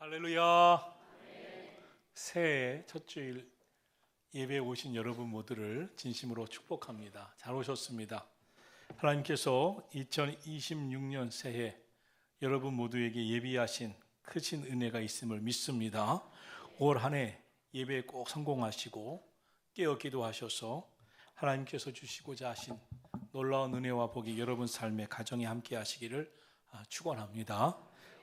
할렐루야. 새해 첫 주일 예배에 오신 여러분 모두를 진심으로 축복합니다. 잘 오셨습니다. 하나님께서 2026년 새해 여러분 모두에게 예비하신 크신 은혜가 있음을 믿습니다. 올 한 해 예배에 꼭 성공하시고 깨어 기도하셔서 하나님께서 주시고자 하신 놀라운 은혜와 복이 여러분 삶의 가정에 함께 하시기를 축원합니다.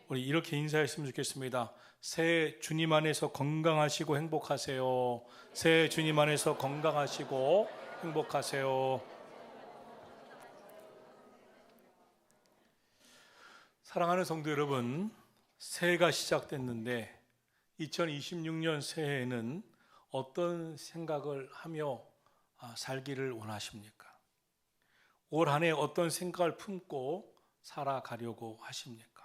우리 이렇게 인사했으면 좋겠습니다. 새해 주님 안에서 건강하시고 행복하세요. 새해 주님 안에서 건강하시고 행복하세요. 사랑하는 성도 여러분, 새해가 시작됐는데 2026년 새해에는 어떤 생각을 하며 살기를 원하십니까? 올 한 해 어떤 생각을 품고 살아가려고 하십니까?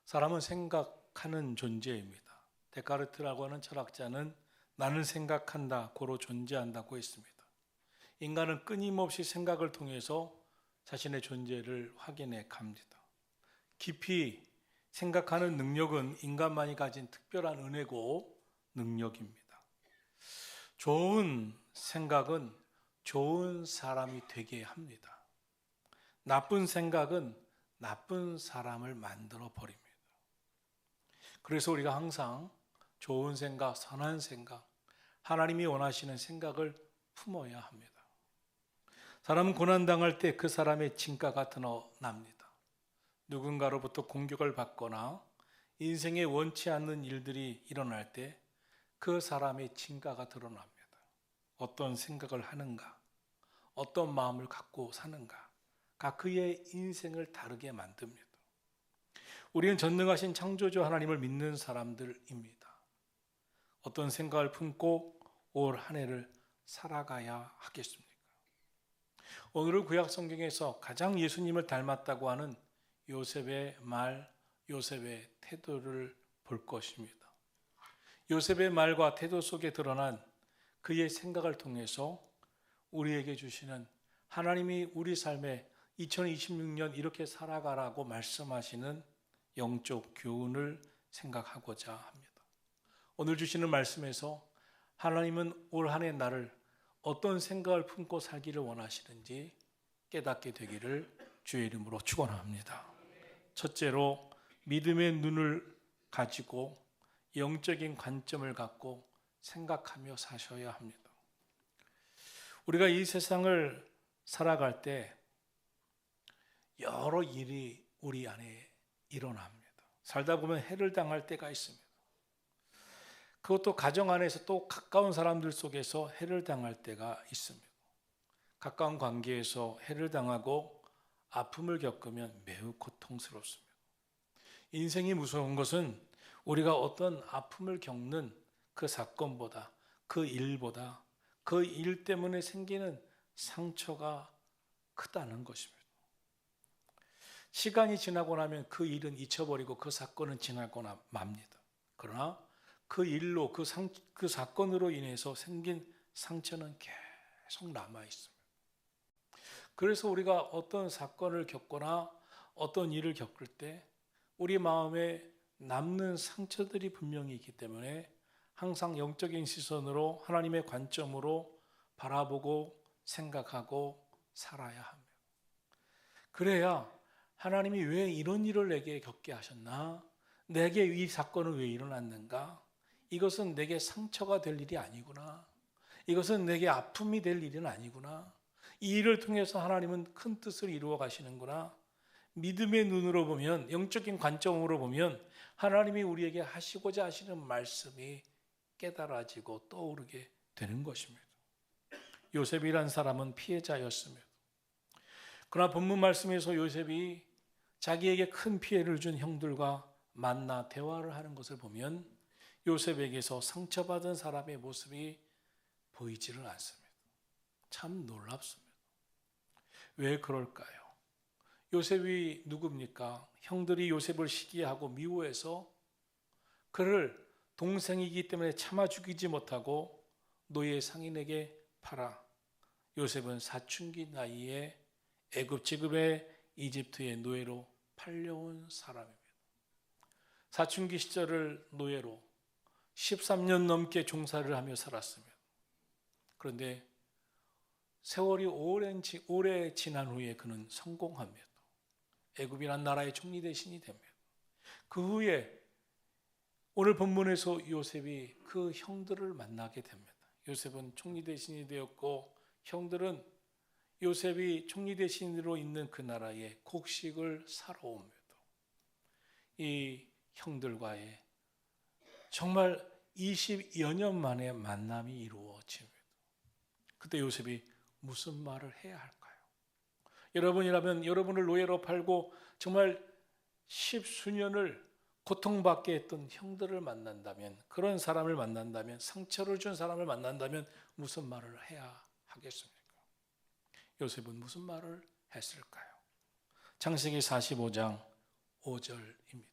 사람은 생각하는 존재입니다. 데카르트라고 하는 철학자는 나는 생각한다, 고로 존재한다고 했습니다. 인간은 끊임없이 생각을 통해서 자신의 존재를 확인해 갑니다. 깊이 생각하는 능력은 인간만이 가진 특별한 은혜고 능력입니다. 좋은 생각은 좋은 사람이 되게 합니다. 나쁜 생각은 나쁜 사람을 만들어 버립니다. 그래서 우리가 항상 좋은 생각, 선한 생각, 하나님이 원하시는 생각을 품어야 합니다. 사람은 고난당할 때 그 사람의 진가가 드러납니다. 누군가로부터 공격을 받거나 인생에 원치 않는 일들이 일어날 때 그 사람의 진가가 드러납니다. 어떤 생각을 하는가, 어떤 마음을 갖고 사는가가 그의 인생을 다르게 만듭니다. 우리는 전능하신 창조주 하나님을 믿는 사람들입니다. 어떤 생각을 품고 올 한 해를 살아가야 하겠습니까? 오늘은 구약 성경에서 가장 예수님을 닮았다고 하는 요셉의 말, 요셉의 태도를 볼 것입니다. 요셉의 말과 태도 속에 드러난 그의 생각을 통해서 우리에게 주시는 하나님이 우리 삶에 2026년 이렇게 살아가라고 말씀하시는 영적 교훈을 생각하고자 합니다. 오늘 주시는 말씀에서 하나님은 올 한 해 나를 어떤 생각을 품고 살기를 원하시는지 깨닫게 되기를 주의 이름으로 축원합니다. 첫째로 믿음의 눈을 가지고 영적인 관점을 갖고 생각하며 사셔야 합니다. 우리가 이 세상을 살아갈 때 여러 일이 우리 안에 일어납니다. 살다 보면 해를 당할 때가 있습니다. 그것도 가정 안에서 또 가까운 사람들 속에서 해를 당할 때가 있습니다. 가까운 관계에서 해를 당하고 아픔을 겪으면 매우 고통스럽습니다. 인생이 무서운 것은 우리가 어떤 아픔을 겪는 그 사건보다, 그 일보다, 그 일 때문에 생기는 상처가 크다는 것입니다. 시간이 지나고 나면 그 일은 잊혀버리고 그 사건은 지나거나 맙니다. 그러나 그 일로 그 사건으로 인해서 생긴 상처는 계속 남아 있습니다. 그래서 우리가 어떤 사건을 겪거나 어떤 일을 겪을 때 우리 마음에 남는 상처들이 분명히 있기 때문에 항상 영적인 시선으로 하나님의 관점으로 바라보고 생각하고 살아야 합니다. 그래야 하나님이 왜 이런 일을 내게 겪게 하셨나? 내게 이 사건은 왜 일어났는가? 이것은 내게 상처가 될 일이 아니구나. 이것은 내게 아픔이 될 일은 아니구나. 이 일을 통해서 하나님은 큰 뜻을 이루어 가시는구나. 믿음의 눈으로 보면, 영적인 관점으로 보면 하나님이 우리에게 하시고자 하시는 말씀이 깨달아지고 떠오르게 되는 것입니다. 요셉이란 사람은 피해자였습니다. 그러나 본문 말씀에서 요셉이 자기에게 큰 피해를 준 형들과 만나 대화를 하는 것을 보면 요셉에게서 상처받은 사람의 모습이 보이지를 않습니다. 참 놀랍습니다. 왜 그럴까요? 요셉이 누굽니까? 형들이 요셉을 시기하고 미워해서 그를 동생이기 때문에 참아 죽이지 못하고 노예 상인에게 팔아 요셉은 사춘기 나이에 애굽 지금의 이집트의 노예로 팔려온 사람입니다. 사춘기 시절을 노예로 13년 넘게 종살이를 하며 살았으며, 그런데 세월이 오래 지난 후에 그는 성공합니다. 애굽이란 나라의 총리 대신이 됩니다. 그 후에 오늘 본문에서 요셉이 그 형들을 만나게 됩니다. 요셉은 총리 대신이 되었고, 형들은 요셉이 총리 대신으로 있는 그 나라에 곡식을 사러 옵니다. 이 형들과의 정말 20여 년 만에 만남이 이루어집니다. 그때 요셉이 무슨 말을 해야 할까요? 여러분이라면 여러분을 노예로 팔고 정말 10수년을 고통받게 했던 형들을 만난다면, 그런 사람을 만난다면, 상처를 준 사람을 만난다면 무슨 말을 해야 하겠습니까? 요셉은 무슨 말을 했을까요? 창세기 45장 5절입니다.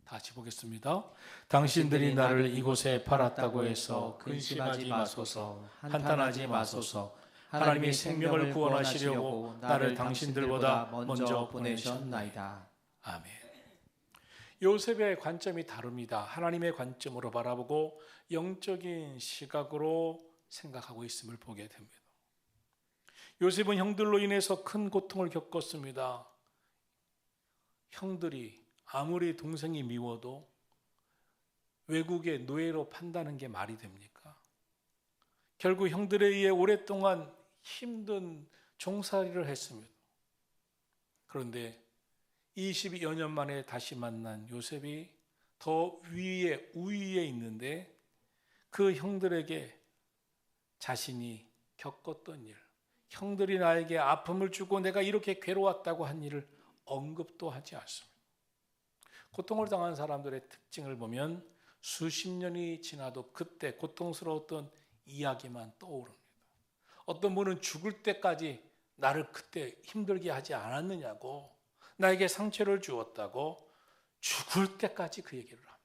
다시 보겠습니다. 당신들이 나를 이곳에 팔았다고 해서 근심하지 마소서, 한탄하지 마소서. 하나님이 생명을 구원하시려고 나를 당신들보다 먼저 보내셨나이다. 아멘. 요셉의 관점이 다릅니다. 하나님의 관점으로 바라보고 영적인 시각으로 생각하고 있음을 보게 됩니다. 요셉은 형들로 인해서 큰 고통을 겪었습니다. 형들이 아무리 동생이 미워도 외국의 노예로 판다는 게 말이 됩니까? 결국 형들에 의해 오랫동안 힘든 종살이를 했습니다. 그런데 20여 년 만에 다시 만난 요셉이 더 우위에 있는데, 그 형들에게 자신이 겪었던 일, 형들이 나에게 아픔을 주고 내가 이렇게 괴로웠다고 한 일을 언급도 하지 않습니다. 고통을 당한 사람들의 특징을 보면 수십 년이 지나도 그때 고통스러웠던 이야기만 떠오릅니다. 어떤 분은 죽을 때까지 나를 그때 힘들게 하지 않았느냐고, 나에게 상처를 주었다고 죽을 때까지 그 얘기를 합니다.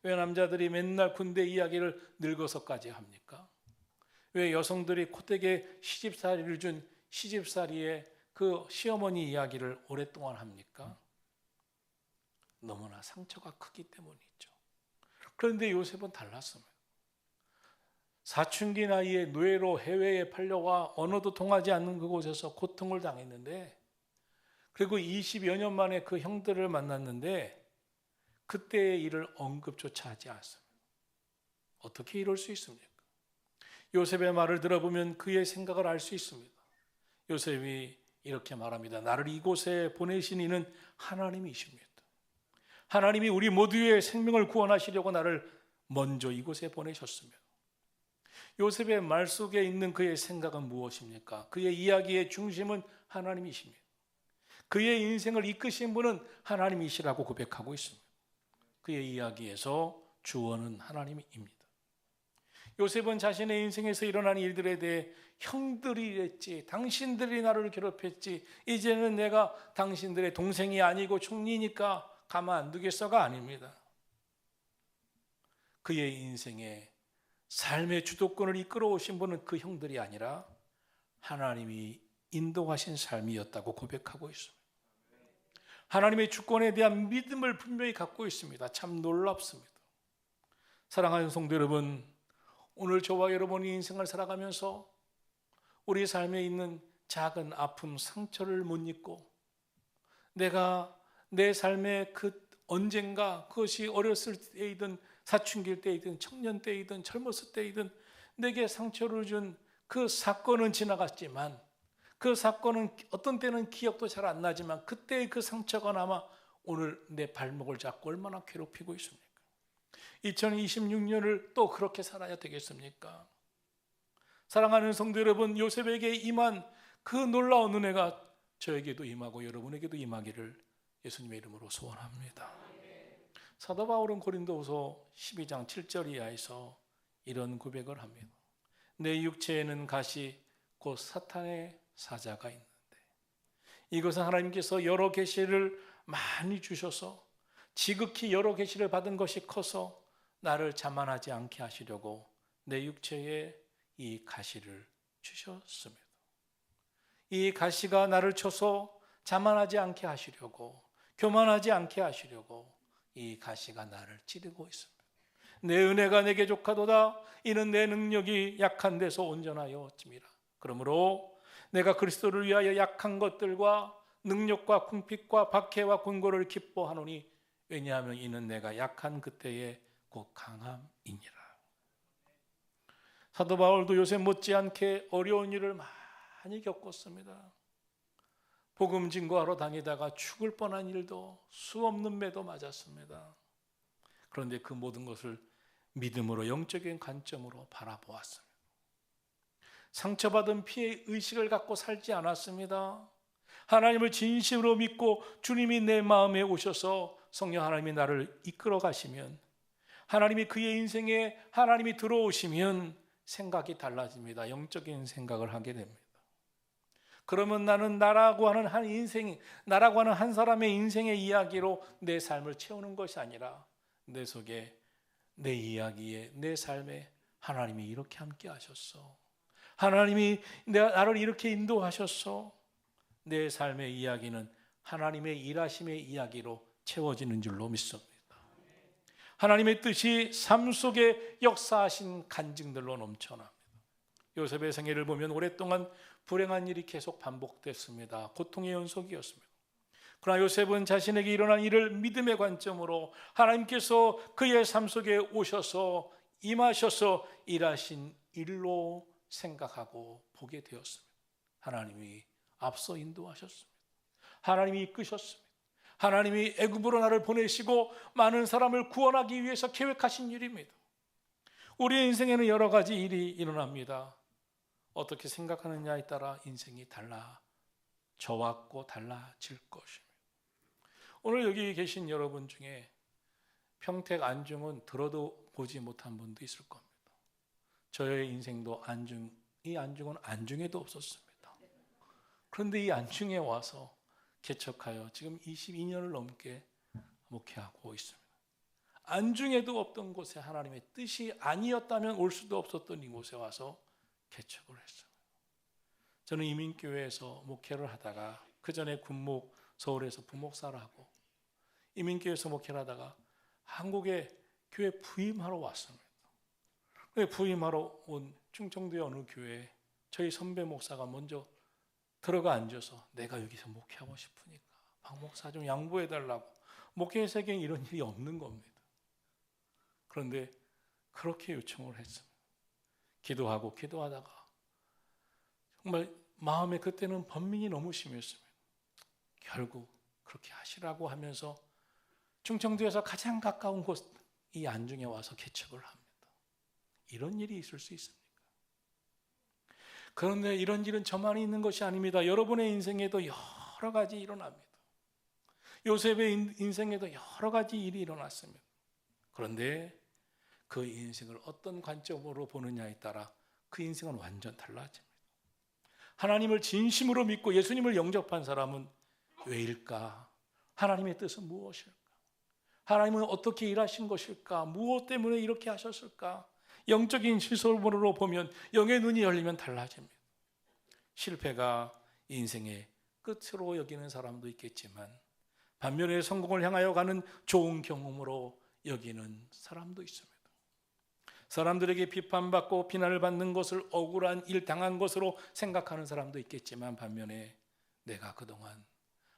왜 남자들이 맨날 군대 이야기를 늙어서까지 합니까? 왜 여성들이 코되게 시집살이를 준 시집살이의 그 시어머니 이야기를 오랫동안 합니까? 너무나 상처가 크기 때문이죠. 그런데 요셉은 달랐습니다. 사춘기 나이에 노예로 해외에 팔려가 언어도 통하지 않는 그곳에서 고통을 당했는데, 그리고 20여 년 만에 그 형들을 만났는데 그때의 일을 언급조차 하지 않습니다. 어떻게 이럴 수 있습니까? 요셉의 말을 들어보면 그의 생각을 알 수 있습니다. 요셉이 이렇게 말합니다. 나를 이곳에 보내신 이는 하나님이십니다. 하나님이 우리 모두의 생명을 구원하시려고 나를 먼저 이곳에 보내셨습니다. 요셉의 말 속에 있는 그의 생각은 무엇입니까? 그의 이야기의 중심은 하나님이십니다. 그의 인생을 이끄신 분은 하나님이시라고 고백하고 있습니다. 그의 이야기에서 주원은 하나님입니다. 요셉은 자신의 인생에서 일어난 일들에 대해 형들이 이랬지, 당신들이 나를 괴롭혔지, 이제는 내가 당신들의 동생이 아니고 총리니까 가만 안 두겠어가 아닙니다. 그의 인생에 삶의 주도권을 이끌어 오신 분은 그 형들이 아니라 하나님이 인도하신 삶이었다고 고백하고 있습니다. 하나님의 주권에 대한 믿음을 분명히 갖고 있습니다. 참 놀랍습니다. 사랑하는 성도 여러분, 오늘 저와 여러분이 인생을 살아가면서 우리 삶에 있는 작은 아픔, 상처를 못 잊고 내가 내 삶의 그 언젠가, 그것이 어렸을 때이든 사춘기 때이든 청년 때이든 젊었을 때이든 내게 상처를 준 그 사건은 지나갔지만, 그 사건은 어떤 때는 기억도 잘 안 나지만 그때의 그 상처가 남아 오늘 내 발목을 잡고 얼마나 괴롭히고 있습니까? 2026년을 또 그렇게 살아야 되겠습니까? 사랑하는 성도 여러분, 요셉에게 임한 그 놀라운 은혜가 저에게도 임하고 여러분에게도 임하기를 예수님의 이름으로 소원합니다. 사도 바울은 고린도후서 12장 7절 이하에서 이런 고백을 합니다. 내 육체에는 가시 곧 사탄의 사자가 있는데 이것은 하나님께서 여러 계시를 많이 주셔서 지극히 여러 계시를 받은 것이 커서 나를 자만하지 않게 하시려고 내 육체에 이 가시를 주셨습니다. 이 가시가 나를 쳐서 자만하지 않게 하시려고, 교만하지 않게 하시려고 이 가시가 나를 찌르고 있습니다. 내 은혜가 내게 족하도다. 이는 내 능력이 약한 데서 온전하여 찜이라. 그러므로 내가 그리스도를 위하여 약한 것들과 능력과 궁핍과 박해와 곤고를 기뻐하노니 왜냐하면 이는 내가 약한 그때에 곧 강함이니라. 사도 바울도 요새 못지않게 어려운 일을 많이 겪었습니다. 복음 증거하러 다니다가 죽을 뻔한 일도 수없는 매도 맞았습니다. 그런데 그 모든 것을 믿음으로 영적인 관점으로 바라보았습니다. 상처받은 피해 의식을 갖고 살지 않았습니다. 하나님을 진심으로 믿고 주님이 내 마음에 오셔서 성령 하나님이 나를 이끌어 가시면, 하나님이 그의 인생에 하나님이 들어오시면 생각이 달라집니다. 영적인 생각을 하게 됩니다. 그러면 나는 나라고 하는 한 사람의 인생의 이야기로 내 삶을 채우는 것이 아니라 내 속에, 내 이야기에, 내 삶에 하나님이 이렇게 함께 하셨어. 하나님이 나를 이렇게 인도하셨어. 내 삶의 이야기는 하나님의 일하심의 이야기로 채워지는 줄로 믿습니다. 하나님의 뜻이 삶 속에 역사하신 간증들로 넘쳐납니다. 요셉의 생애를 보면 오랫동안 불행한 일이 계속 반복됐습니다. 고통의 연속이었습니다. 그러나 요셉은 자신에게 일어난 일을 믿음의 관점으로 하나님께서 그의 삶 속에 오셔서 임하셔서 일하신 일로 생각하고 보게 되었습니다. 하나님이 앞서 인도하셨습니다. 하나님이 이끄셨습니다. 하나님이 애굽으로 나를 보내시고 많은 사람을 구원하기 위해서 계획하신 일입니다. 우리의 인생에는 여러 가지 일이 일어납니다. 어떻게 생각하느냐에 따라 인생이 달라져왔고 달라질 것입니다. 오늘 여기 계신 여러분 중에 평택 안중은 들어도 보지 못한 분도 있을 겁니다. 저의 인생도 이 안중은 안중에도 없었습니다. 그런데 이 안중에 와서 개척하여 지금 22년을 넘게 목회하고 있습니다. 안중에도 없던 곳에 하나님의 뜻이 아니었다면 올 수도 없었던 이곳에 와서 개척을 했어요. 저는 이민교회에서 목회를 하다가 그 전에 서울에서 부목사를 하고 이민교회에서 목회를 하다가 한국에 교회 부임하러 왔습니다. 부임하러 온 충청도의 어느 교회에 저희 선배 목사가 먼저 들어가 앉아서 내가 여기서 목회하고 싶으니까 박 목사 좀 양보해달라고. 목회 세계에 이런 일이 없는 겁니다. 그런데 그렇게 요청을 했습니다. 기도하다가 정말 마음에 그때는 번민이 너무 심했습니다. 결국 그렇게 하시라고 하면서 충청도에서 가장 가까운 곳 이 안중에 와서 개척을 합니다. 이런 일이 있을 수 있습니까? 그런데 이런 일은 저만이 있는 것이 아닙니다. 여러분의 인생에도 여러 가지 일어납니다. 요셉의 인생에도 여러 가지 일이 일어났습니다. 그런데 그 인생을 어떤 관점으로 보느냐에 따라 그 인생은 완전 달라집니다. 하나님을 진심으로 믿고 예수님을 영접한 사람은 왜일까? 하나님의 뜻은 무엇일까? 하나님은 어떻게 일하신 것일까? 무엇 때문에 이렇게 하셨을까? 영적인 시설문으로 보면 영의 눈이 열리면 달라집니다. 실패가 인생의 끝으로 여기는 사람도 있겠지만 반면에 성공을 향하여 가는 좋은 경험으로 여기는 사람도 있습니다. 사람들에게 비판받고 비난을 받는 것을 억울한 일 당한 것으로 생각하는 사람도 있겠지만 반면에 내가 그동안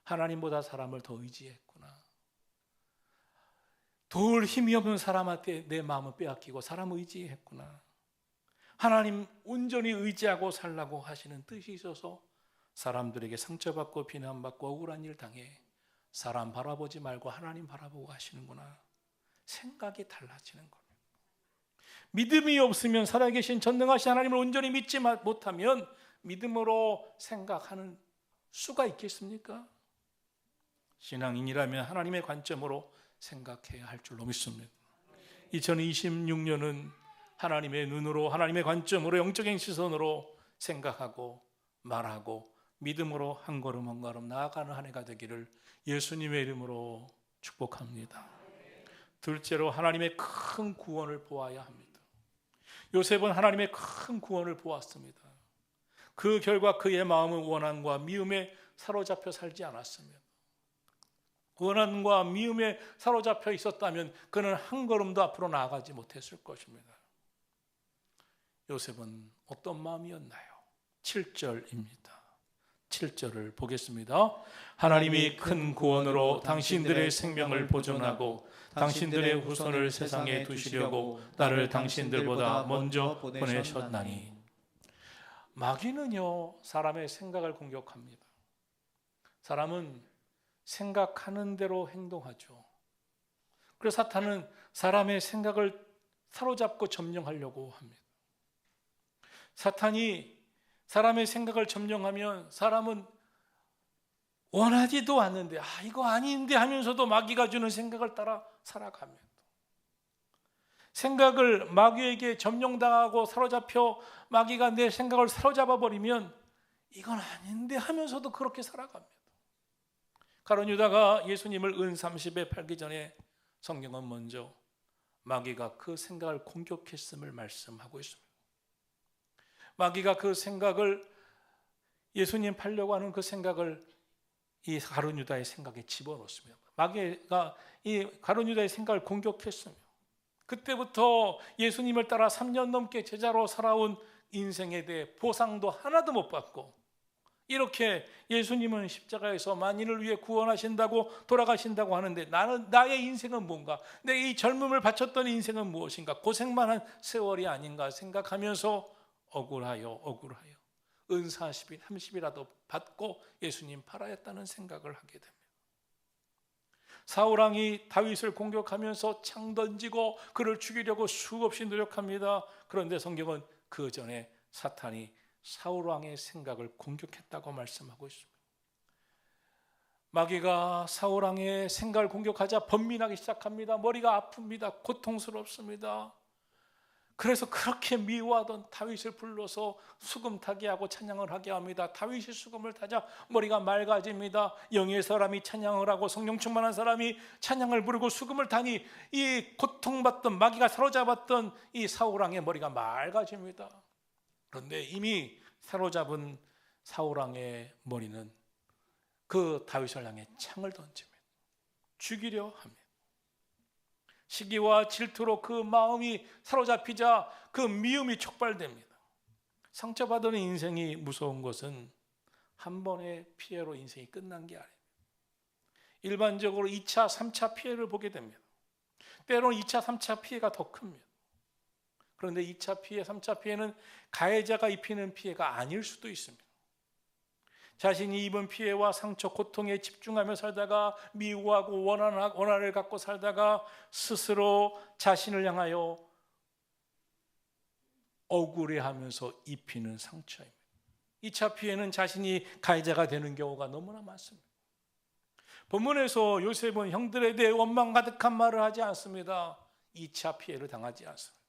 하나님보다 사람을 더 의지했구나. 도울 힘이 없는 사람한테 내 마음을 빼앗기고 사람 의지했구나. 하나님 온전히 의지하고 살라고 하시는 뜻이 있어서 사람들에게 상처받고 비난받고 억울한 일 당해 사람 바라보지 말고 하나님 바라보고 하시는구나. 생각이 달라지는 겁니다. 믿음이 없으면 살아계신 전능하신 하나님을 온전히 믿지 못하면 믿음으로 생각하는 수가 있겠습니까? 신앙인이라면 하나님의 관점으로 생각해야 할 줄로 믿습니다. 2026년은 하나님의 눈으로 하나님의 관점으로 영적인 시선으로 생각하고 말하고 믿음으로 한 걸음 한 걸음 나아가는 한 해가 되기를 예수님의 이름으로 축복합니다. 둘째로 하나님의 큰 구원을 보아야 합니다. 요셉은 하나님의 큰 구원을 보았습니다. 그 결과 그의 마음은 원한과 미움에 사로잡혀 살지 않았습니다. 원한과 미움에 사로잡혀 있었다면 그는 한 걸음도 앞으로 나아가지 못했을 것입니다. 요셉은 어떤 마음이었나요? 7절입니다. 7절을 보겠습니다. 하나님이 큰 구원으로 당신들의 생명을 보존하고 당신들의 후손을 세상에 두시려고 나를 당신들보다 먼저 보내셨나니. 마귀는요, 사람의 생각을 공격합니다. 사람은 생각하는 대로 행동하죠. 그래서 사탄은 사람의 생각을 사로잡고 점령하려고 합니다. 사탄이 사람의 생각을 점령하면 사람은 원하지도 않는데 이거 아닌데 하면서도 마귀가 주는 생각을 따라 살아갑니다. 생각을 마귀에게 점령당하고 사로잡혀 마귀가 내 생각을 사로잡아 버리면 이건 아닌데 하면서도 그렇게 살아갑니다. 가룟 유다가 예수님을 은 30에 팔기 전에 성경은 먼저 마귀가 그 생각을 공격했음을 말씀하고 있습니다. 마귀가 그 생각을, 예수님 팔려고 하는 그 생각을 이 가룟 유다의 생각에 집어넣습니다. 마귀가 이 가룟 유다의 생각을 공격했습니다. 그때부터 예수님을 따라 3년 넘게 제자로 살아온 인생에 대해 보상도 하나도 못 받고, 이렇게 예수님은 십자가에서 만인을 위해 구원하신다고 돌아가신다고 하는데 나의 인생은 뭔가, 내 이 젊음을 바쳤던 인생은 무엇인가, 고생만 한 세월이 아닌가 생각하면서 억울하여 은 40일 30이라도 받고 예수님 팔아야겠다는 생각을 하게 됩니다. 사울왕이 다윗을 공격하면서 창 던지고 그를 죽이려고 수없이 노력합니다. 그런데 성경은 그 전에 사탄이 사울왕의 생각을 공격했다고 말씀하고 있습니다. 마귀가 사울왕의 생각을 공격하자 번민하기 시작합니다. 머리가 아픕니다. 고통스럽습니다. 그래서 그렇게 미워하던 다윗을 불러서 수금 타게 하고 찬양을 하게 합니다. 다윗이 수금을 타자 머리가 맑아집니다. 영의 사람이 찬양을 하고 성령 충만한 사람이 찬양을 부르고 수금을 타니 이 고통받던, 마귀가 사로잡았던 이 사울왕의 머리가 맑아집니다. 그런데 이미 사로잡은 사울왕의 머리는 그 다윗을 향해 창을 던집니다. 죽이려 합니다. 시기와 질투로 그 마음이 사로잡히자 그 미움이 촉발됩니다. 상처받은 인생이 무서운 것은 한 번의 피해로 인생이 끝난 게 아닙니다. 일반적으로 2차, 3차 피해를 보게 됩니다. 때로는 2차, 3차 피해가 더 큽니다. 그런데 2차 피해, 3차 피해는 가해자가 입히는 피해가 아닐 수도 있습니다. 자신이 입은 피해와 상처, 고통에 집중하며 살다가 미워하고 원한을 갖고 살다가 스스로 자신을 향하여 억울해하면서 입히는 상처입니다. 2차 피해는 자신이 가해자가 되는 경우가 너무나 많습니다. 본문에서 요셉은 형들에 대해 원망 가득한 말을 하지 않습니다. 2차 피해를 당하지 않습니다.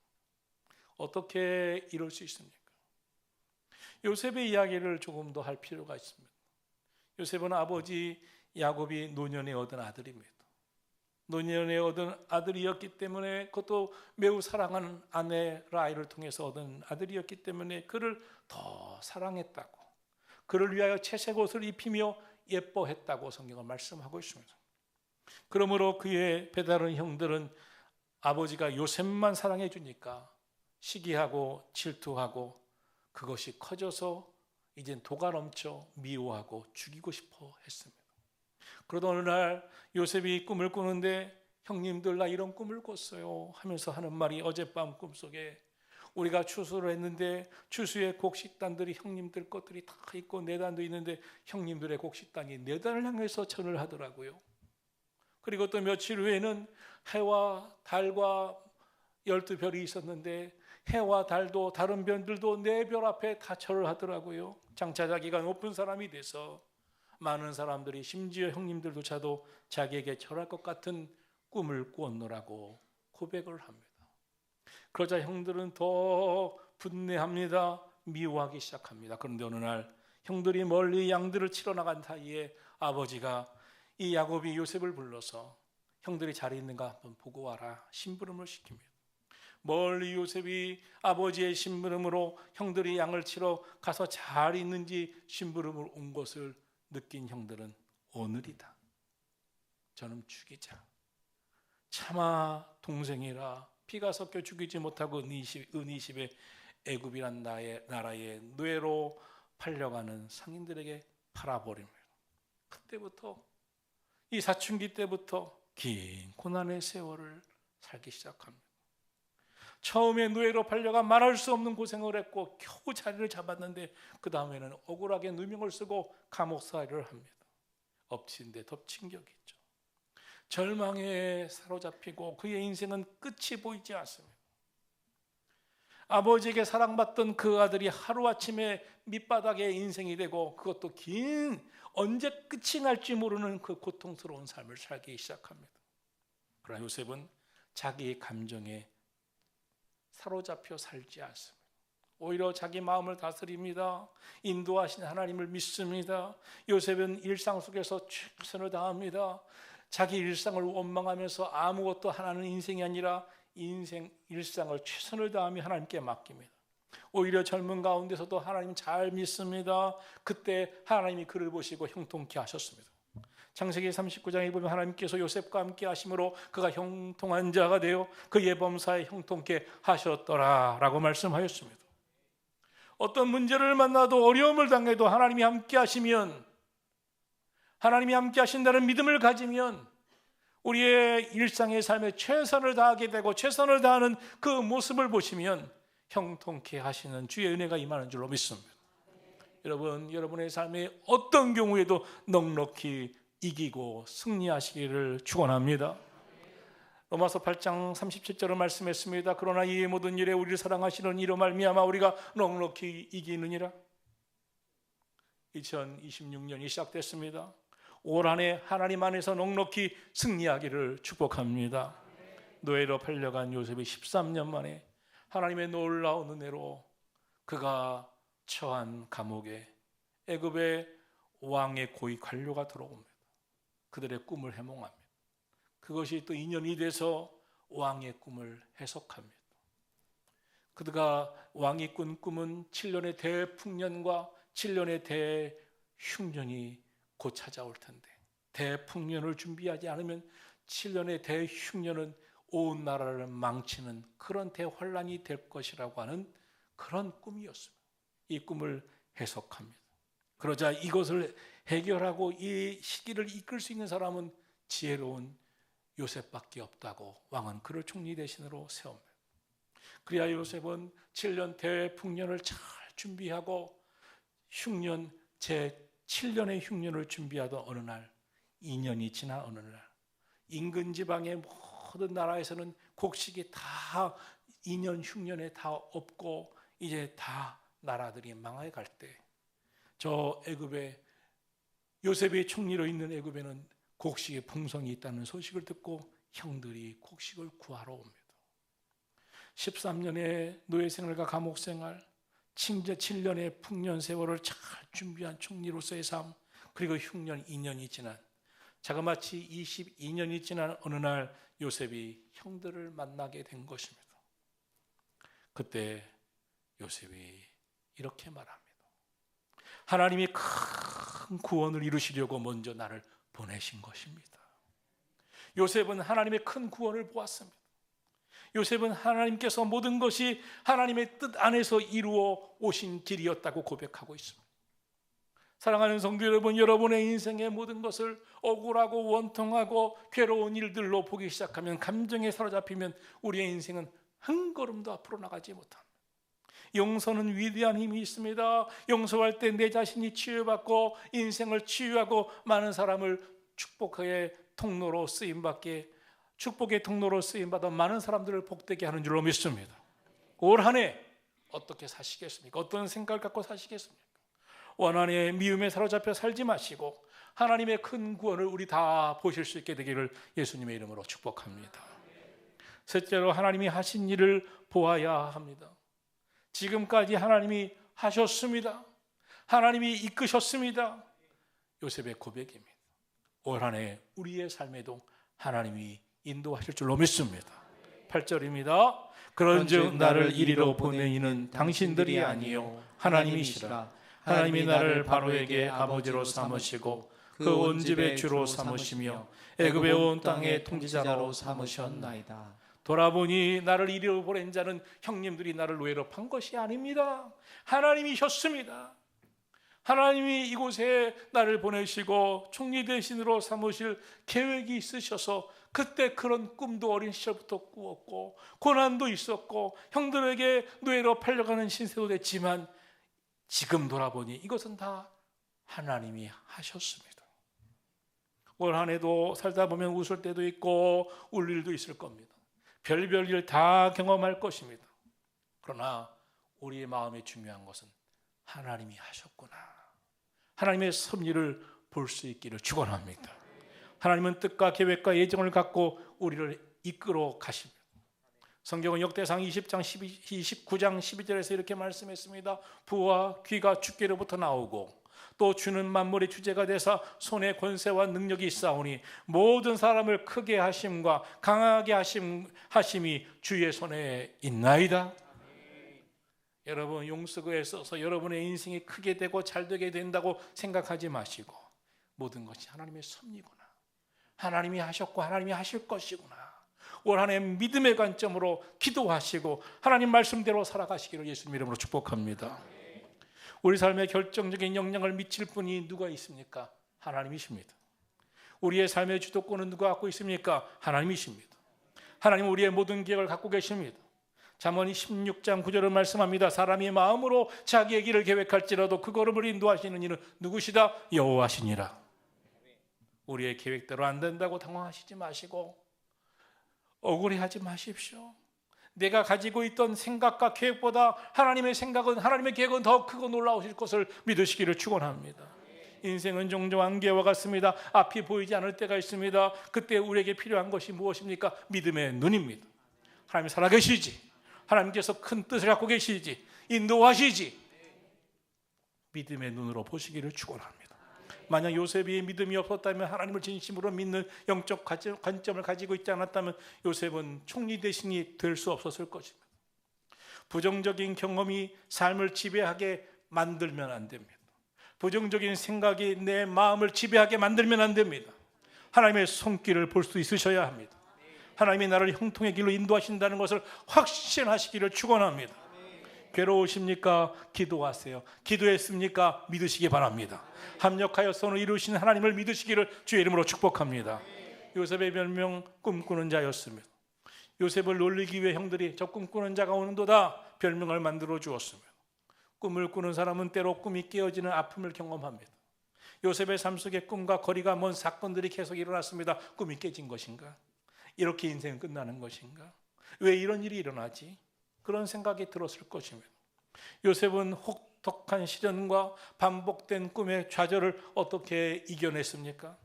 어떻게 이럴 수 있습니까? 요셉의 이야기를 조금 더 할 필요가 있습니다. 요셉은 아버지 야곱이 노년에 얻은 아들입니다. 노년에 얻은 아들이었기 때문에, 그것도 매우 사랑하는 아내 라헬을 통해서 얻은 아들이었기 때문에 그를 더 사랑했다고, 그를 위하여 채색 옷을 입히며 예뻐했다고 성경은 말씀하고 있습니다. 그러므로 그의 배다른 형들은 아버지가 요셉만 사랑해 주니까 시기하고 질투하고 그것이 커져서 이젠 도가 넘쳐 미워하고 죽이고 싶어 했습니다. 그러던 어느 날 요셉이 꿈을 꾸는데, 형님들 나 이런 꿈을 꿨어요 하면서 하는 말이, 어젯밤 꿈속에 우리가 추수를 했는데 추수의 곡식단들이 형님들 것들이 다 있고 내단도 있는데 형님들의 곡식단이 내단을 향해서 전을 하더라고요. 그리고 또 며칠 후에는 해와 달과 12별이 있었는데 해와 달도 다른 별들도 내 별 앞에 다 절을 하더라고요. 장차 자기가 높은 사람이 돼서 많은 사람들이, 심지어 형님들조차도 자기에게 절할 것 같은 꿈을 꾸었노라고 고백을 합니다. 그러자 형들은 더 분내합니다. 미워하기 시작합니다. 그런데 어느 날 형들이 멀리 양들을 치러 나간 사이에 아버지가 이 야곱이 요셉을 불러서 형들이 잘 있는가 한번 보고 와라 심부름을 시킵니다. 멀리 요셉이 아버지의 심부름으로 형들이 양을 치러 가서 잘 있는지 심부름을 온 것을 느낀 형들은 오늘이다, 저놈 죽이자. 차마 동생이라 피가 섞여 죽이지 못하고 은이십의 애굽이란 나라의 노예로 팔려가는 상인들에게 팔아버립니다. 그때부터 이 사춘기 때부터 긴 고난의 세월을 살기 시작합니다. 처음에 노예로 팔려가 말할 수 없는 고생을 했고 겨우 자리를 잡았는데 그 다음에는 억울하게 누명을 쓰고 감옥살이를 합니다. 엎친 데 덮친 격이 있죠. 절망에 사로잡히고 그의 인생은 끝이 보이지 않습니다. 아버지에게 사랑받던 그 아들이 하루아침에 밑바닥의 인생이 되고 그것도 언제 끝이 날지 모르는 그 고통스러운 삶을 살기 시작합니다. 그러나 요셉은 자기 감정에 사로잡혀 살지 않습니다. 오히려 자기 마음을 다스립니다. 인도하신 하나님을 믿습니다. 요셉은 일상 속에서 최선을 다합니다. 자기 일상을 원망하면서 아무것도 하나는 인생이 아니라 일상을 최선을 다하며 하나님께 맡깁니다. 오히려 젊은 가운데서도 하나님 잘 믿습니다. 그때 하나님이 그를 보시고 형통케 하셨습니다. 창세기 39장에 보면 하나님께서 요셉과 함께 하심으로 그가 형통한 자가 되어 그의 범사에 형통케 하셨더라 라고 말씀하였습니다. 어떤 문제를 만나도 어려움을 당해도 하나님이 함께 하시면, 하나님이 함께 하신다는 믿음을 가지면 우리의 일상의 삶에 최선을 다하게 되고 최선을 다하는 그 모습을 보시면 형통케 하시는 주의 은혜가 임하는 줄로 믿습니다. 여러분, 여러분의 삶에 어떤 경우에도 넉넉히 이기고 승리하시기를 축원합니다. 로마서 8장 37절을 말씀했습니다. 그러나 이 모든 일에 우리를 사랑하시는 이로 말미암아 우리가 넉넉히 이기느니라. 2026년이 시작됐습니다. 올 한 해 하나님 안에서 넉넉히 승리하기를 축복합니다. 노예로 팔려간 요셉이 13년 만에 하나님의 놀라운 은혜로 그가 처한 감옥에 애굽의 왕의 고위 관료가 들어옵니다. 그들의 꿈을 해몽합니다. 그것이 또 인연이 돼서 왕의 꿈을 해석합니다. 그가 왕이 꾼 꿈은 7년의 대풍년과 7년의 대흉년이 곧 찾아올 텐데, 대풍년을 준비하지 않으면 7년의 대흉년은 온 나라를 망치는 그런 대환란이 될 것이라고 하는 그런 꿈이었습니다. 이 꿈을 해석합니다. 그러자 이것을 해결하고 이 시기를 이끌 수 있는 사람은 지혜로운 요셉밖에 없다고 왕은 그를 총리 대신으로 세웁니다. 그래야 요셉은 7년 대풍년을 잘 준비하고 흉년 제7년의 흉년을 준비하던 어느 날, 2년이 지나 어느 날 인근 지방의 모든 나라에서는 곡식이 다 2년 흉년에 다 없고 이제 다 나라들이 망해 갈 때, 저 애굽에 요셉이 총리로 있는 애굽에는 곡식의 풍성이 있다는 소식을 듣고 형들이 곡식을 구하러 옵니다. 13년의 노예생활과 감옥생활, 7년의 풍년 세월을 잘 준비한 총리로서의 삶, 그리고 흉년 2년이 지난, 자그마치 22년이 지난 어느 날 요셉이 형들을 만나게 된 것입니다. 그때 요셉이 이렇게 말합니다. 하나님이 큰 구원을 이루시려고 먼저 나를 보내신 것입니다. 요셉은 하나님의 큰 구원을 보았습니다. 요셉은 하나님께서 모든 것이 하나님의 뜻 안에서 이루어 오신 길이었다고 고백하고 있습니다. 사랑하는 성도 여러분, 여러분의 인생의 모든 것을 억울하고 원통하고 괴로운 일들로 보기 시작하면, 감정에 사로잡히면 우리의 인생은 한 걸음도 앞으로 나가지 못합니다. 용서는 위대한 힘이 있습니다. 용서할 때 내 자신이 치유받고 인생을 치유하고 많은 사람을 축복의 통로로 쓰임받아 많은 사람들을 복되게 하는 줄로 믿습니다. 올 한 해 어떻게 사시겠습니까? 어떤 생각을 갖고 사시겠습니까? 원한의 미움에 사로잡혀 살지 마시고 하나님의 큰 구원을 우리 다 보실 수 있게 되기를 예수님의 이름으로 축복합니다. 셋째로, 하나님이 하신 일을 보아야 합니다. 지금까지 하나님이 하셨습니다. 하나님이 이끄셨습니다. 요셉의 고백입니다. 올 한 해 우리의 삶에도 하나님이 인도하실 줄로 믿습니다. 8절입니다. 그런즉 나를 이리로 보낸 이는 당신들이 아니요 하나님이시라. 하나님이 나를 바로에게 아버지로 삼으시고 그 온 집의 주로 삼으시며 애굽의 온 땅의 통치자로 삼으셨나이다. 돌아보니 나를 이리로 보낸 자는 형님들이 나를 외롭한 것이 아닙니다. 하나님이셨습니다. 하나님이 이곳에 나를 보내시고 총리 대신으로 삼으실 계획이 있으셔서 그때 그런 꿈도 어린 시절부터 꾸었고 고난도 있었고 형들에게 노예로 팔려가는 신세도 됐지만 지금 돌아보니 이것은 다 하나님이 하셨습니다. 올 한 해도 살다 보면 웃을 때도 있고 울 일도 있을 겁니다. 별별 일 다 경험할 것입니다. 그러나 우리의 마음에 중요한 것은 하나님이 하셨구나, 하나님의 섭리를 볼 수 있기를 축원합니다. 하나님은 뜻과 계획과 예정을 갖고 우리를 이끌어 가십니다. 성경은 역대상 20장 29장 12절에서 이렇게 말씀했습니다. 부와 귀가 주께로부터 나오고 또 주는 만물의 주제가 되사 손에 권세와 능력이 있사오니 모든 사람을 크게 하심과 강하게 하심이 주의 손에 있나이다. 여러분, 용서구에 써서 여러분의 인생이 크게 되고 잘 되게 된다고 생각하지 마시고 모든 것이 하나님의 섭리구나, 하나님이 하셨고 하나님이 하실 것이구나, 올 한 해 믿음의 관점으로 기도하시고 하나님 말씀대로 살아가시기를 예수님 이름으로 축복합니다. 우리 삶에 결정적인 영향을 미칠 분이 누가 있습니까? 하나님이십니다. 우리의 삶의 주도권은 누가 갖고 있습니까? 하나님이십니다. 하나님은 우리의 모든 계획을 갖고 계십니다. 잠언 16장 9절을 말씀합니다. 사람이 마음으로 자기의 길을 계획할지라도 그 걸음을 인도하시는 이는 누구시다? 여호와시니라. 우리의 계획대로 안 된다고 당황하시지 마시고 억울해하지 마십시오. 내가 가지고 있던 생각과 계획보다 하나님의 생각은, 하나님의 계획은 더 크고 놀라우실 것을 믿으시기를 축원합니다. 인생은 종종 안개와 같습니다. 앞이 보이지 않을 때가 있습니다. 그때 우리에게 필요한 것이 무엇입니까? 믿음의 눈입니다. 하나님 살아계시지, 하나님께서 큰 뜻을 갖고 계시지, 인도하시지, 믿음의 눈으로 보시기를 축원합니다. 만약 요셉이 믿음이 없었다면, 하나님을 진심으로 믿는 영적 관점을 가지고 있지 않았다면 요셉은 총리 대신이 될 수 없었을 것입니다. 부정적인 경험이 삶을 지배하게 만들면 안 됩니다. 부정적인 생각이 내 마음을 지배하게 만들면 안 됩니다. 하나님의 손길을 볼 수 있으셔야 합니다. 하나님이 나를 형통의 길로 인도하신다는 것을 확신하시기를 축원합니다. 괴로우십니까? 기도하세요. 기도했습니까? 믿으시기 바랍니다. 합력하여 선을 이루신 하나님을 믿으시기를 주의 이름으로 축복합니다. 요셉의 별명 꿈꾸는 자였습니다. 요셉을 놀리기 위해 형들이 저 꿈꾸는 자가 오는도다 별명을 만들어 주었습니다. 꿈을 꾸는 사람은 때로 꿈이 깨어지는 아픔을 경험합니다. 요셉의 삶 속에 꿈과 거리가 먼 사건들이 계속 일어났습니다. 꿈이 깨진 것인가? 이렇게 인생은 끝나는 것인가? 왜 이런 일이 일어나지? 그런 생각이 들었을 것입니다. 요셉은 혹독한 시련과 반복된 꿈의 좌절을 어떻게 이겨냈습니까?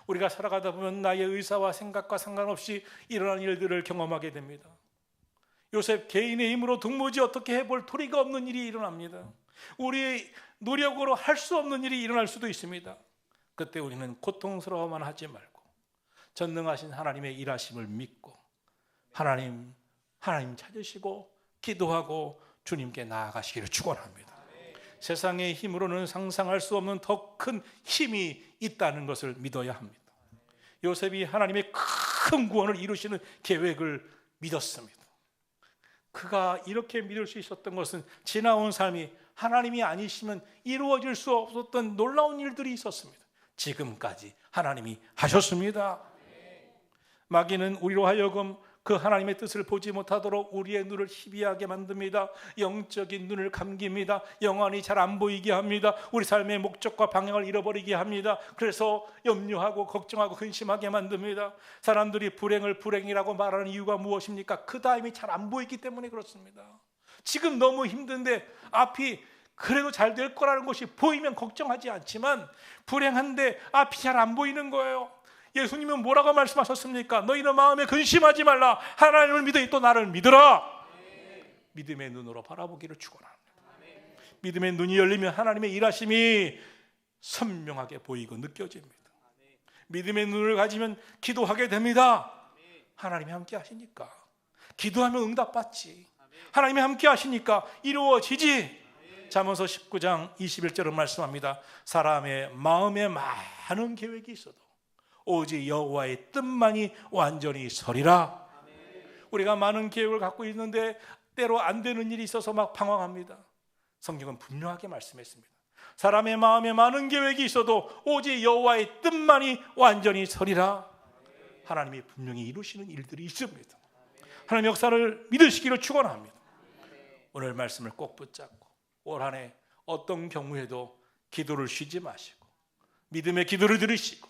우리가 살아가다 보면 나의 의사와 생각과 상관없이 일어난 일들을 경험하게 됩니다. 요셉 개인의 힘으로 도무지 어떻게 해볼 도리가 없는 일이 일어납니다. 우리의 노력으로 할 수 없는 일이 일어날 수도 있습니다. 그때 우리는 고통스러워만 하지 말고 전능하신 하나님의 일하심을 믿고 하나님 찾으시고 기도하고 주님께 나아가시기를 축원합니다. 세상의 힘으로는 상상할 수 없는 더 큰 힘이 있다는 것을 믿어야 합니다. 요셉이 하나님의 큰 구원을 이루시는 계획을 믿었습니다. 그가 이렇게 믿을 수 있었던 것은 지나온 삶이 하나님이 아니시면 이루어질 수 없었던 놀라운 일들이 있었습니다. 지금까지 하나님이 하셨습니다. 마귀는 우리로 하여금 그 하나님의 뜻을 보지 못하도록 우리의 눈을 희비하게 만듭니다. 영적인 눈을 감깁니다. 영안이 잘 안 보이게 합니다. 우리 삶의 목적과 방향을 잃어버리게 합니다. 그래서 염려하고 걱정하고 근심하게 만듭니다. 사람들이 불행을 불행이라고 말하는 이유가 무엇입니까? 그 다음이 잘 안 보이기 때문에 그렇습니다. 지금 너무 힘든데 앞이 그래도 잘 될 거라는 것이 보이면 걱정하지 않지만 불행한데 앞이 잘 안 보이는 거예요. 예수님은 뭐라고 말씀하셨습니까? 너희는 마음에 근심하지 말라. 하나님을 믿으니 또 나를 믿으라. 믿음의 눈으로 바라보기를 축원합니다. 믿음의 눈이 열리면 하나님의 일하심이 선명하게 보이고 느껴집니다. 믿음의 눈을 가지면 기도하게 됩니다. 하나님이 함께 하시니까 기도하면 응답받지. 하나님이 함께 하시니까 이루어지지. 잠언서 19장 21절은 말씀합니다. 사람의 마음에 많은 계획이 있어도 오직 여호와의 뜻만이 완전히 서리라. 우리가 많은 계획을 갖고 있는데 때로 안 되는 일이 있어서 막 방황합니다. 성경은 분명하게 말씀했습니다. 사람의 마음에 많은 계획이 있어도 오직 여호와의 뜻만이 완전히 서리라. 하나님이 분명히 이루시는 일들이 있습니다. 하나님의 역사를 믿으시기를 축원합니다. 오늘 말씀을 꼭 붙잡고 올 한 해 어떤 경우에도 기도를 쉬지 마시고 믿음의 기도를 들으시고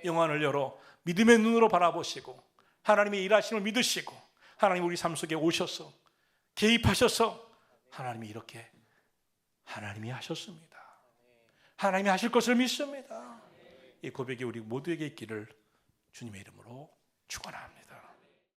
영안을 열어 믿음의 눈으로 바라보시고 하나님의 일하심을 믿으시고 하나님 우리 삶 속에 오셔서 개입하셔서 하나님이 이렇게 하나님이 하셨습니다. 하나님이 하실 것을 믿습니다. 이 고백이 우리 모두에게 있기를 주님의 이름으로 축원합니다.